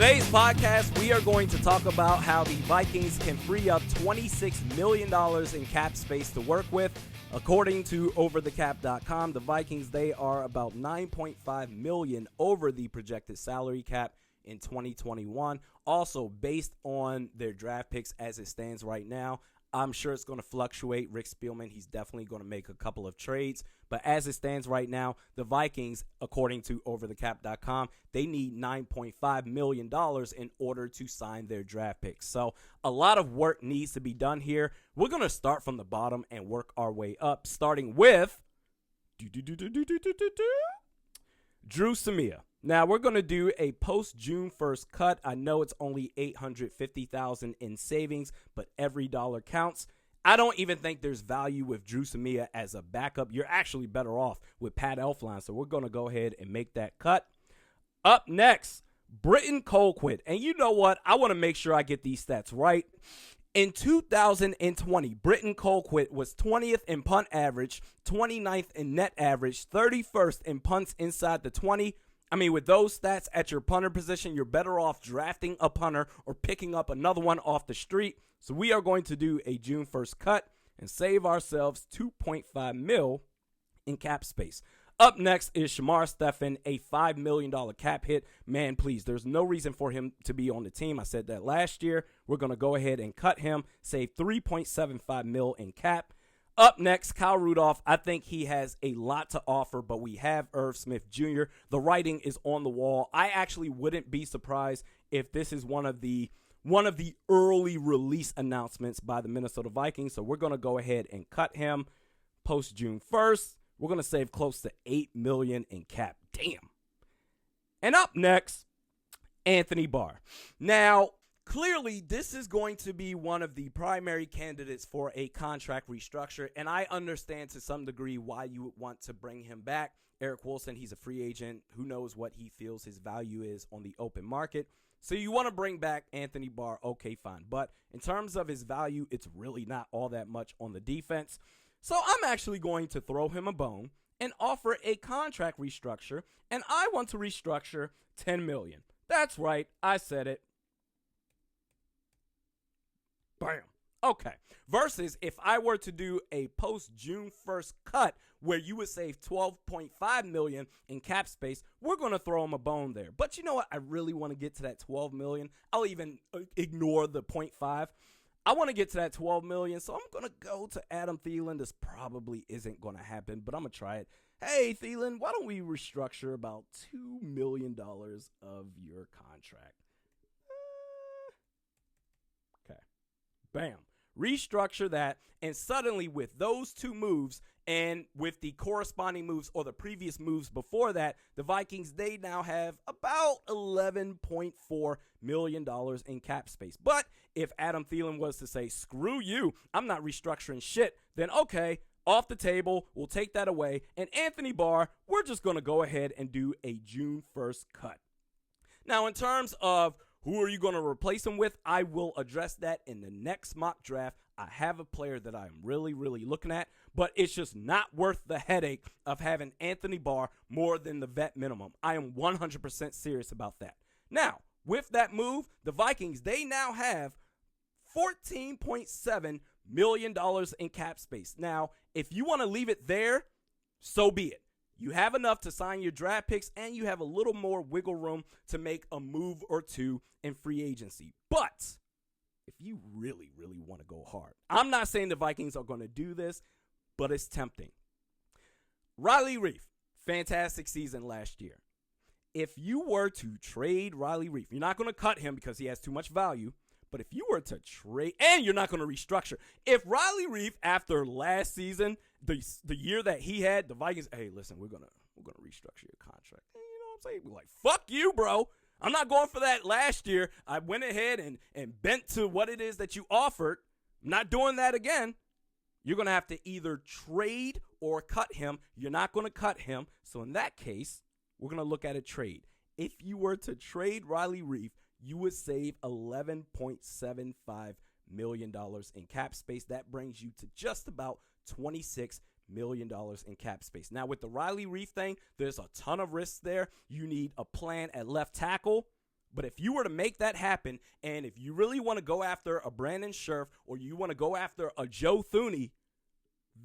Today's podcast, we are going to talk about how the Vikings can free up $26 million in cap space to work with. According to overthecap.com, the Vikings, they are about $9.5 million over the projected salary cap in 2021. Also, based on their draft picks as it stands right now, I'm sure it's going to fluctuate. Rick Spielman, he's definitely going to make a couple of trades. But as it stands right now, the Vikings, according to overthecap.com, they need $9.5 million in order to sign their draft picks. So a lot of work needs to be done here. We're going to start from the bottom and work our way up, starting with Drew Samia. Now, we're going to do a post-June 1st cut. I know it's only $850,000 in savings, but every dollar counts. I don't even think there's value with Drew Samia as a backup. You're actually better off with Pat Elflein, so we're going to go ahead and make that cut. Up next, Britton Colquitt. And you know what? I want to make sure I get these stats right. In 2020, Britton Colquitt was 20th in punt average, 29th in net average, 31st in punts inside the 20. I mean, with those stats at your punter position, you're better off drafting a punter or picking up another one off the street. So we are going to do a June 1st cut and save ourselves $2.5 million in cap space. Up next is Shamar Stephen, a $5 million cap hit. Man, please, there's no reason for him to be on the team. I said that last year. We're going to go ahead and cut him, save $3.75 million in cap. Up next, Kyle Rudolph. I think he has a lot to offer, but we have Irv Smith Jr. The writing is on the wall. I actually wouldn't be surprised if this is one of the early release announcements by the Minnesota Vikings. So we're going to go ahead and cut him post June 1st. We're going to save close to $8 million in cap. Damn. And up next, Anthony Barr. Now, clearly, this is going to be one of the primary candidates for a contract restructure, and I understand to some degree why you would want to bring him back. Eric Wilson, he's a free agent. Who knows what he feels his value is on the open market. So you want to bring back Anthony Barr, okay, fine. But in terms of his value, it's really not all that much on the defense. So I'm actually going to throw him a bone and offer a contract restructure, and I want to restructure $10 million. That's right, I said it. Bam. Okay. Versus if I were to do a post-June 1st cut where you would save $12.5 million in cap space, we're going to throw him a bone there. But you know what? I really want to get to that $12 million. I'll even ignore the 0.5. I want to get to that $12 million, so I'm going to go to Adam Thielen. This probably isn't going to happen, but I'm going to try it. Hey, Thielen, why don't we restructure about $2 million of your contract? Okay. Bam. Restructure that, and suddenly with those two moves and with the corresponding moves or the previous moves before that, the Vikings, they now have about $11.4 million in cap space. But if Adam Thielen was to say, screw you, I'm not restructuring shit, then okay, off the table, we'll take that away. And Anthony Barr, we're just going to go ahead and do a June 1st cut. Now, in terms of who are you going to replace him with, I will address that in the next mock draft. I have a player that I'm really, really looking at, but it's just not worth the headache of having Anthony Barr more than the vet minimum. I am 100% serious about that. Now, with that move, the Vikings, they now have $14.7 million in cap space. Now, if you want to leave it there, so be it. You have enough to sign your draft picks, and you have a little more wiggle room to make a move or two in free agency. But if you really, really want to go hard, I'm not saying the Vikings are going to do this, but it's tempting. Riley Reef, fantastic season last year. If you were to trade Riley Reef, you're not going to cut him because he has too much value, but if you were to trade, and you're not going to restructure, if Riley Reef after last season, the year that he had, the Vikings, hey, listen, we're gonna restructure your contract. And you know what I'm saying? We're like, fuck you, bro. I'm not going for that last year. I went ahead and bent to what it is that you offered. I'm not doing that again. You're going to have to either trade or cut him. You're not going to cut him. So in that case, we're going to look at a trade. If you were to trade Riley Reef, you would save $11.75 million in cap space. That brings you to just about $26 million in cap space. Now, with the Riley Reef thing, there's a ton of risks there. You need a plan at left tackle, But if you were to make that happen, and if you really want to go after a Brandon Scherf or you want to go after a Joe Thuney,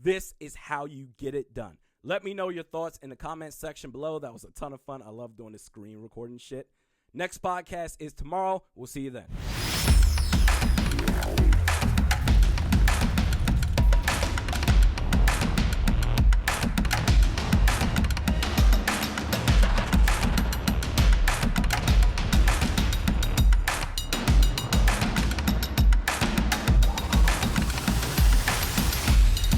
this is how you get it done. Let me know your thoughts in the comments section below. That was a ton of fun. I love doing this screen recording shit. Next podcast is tomorrow. We'll see you then.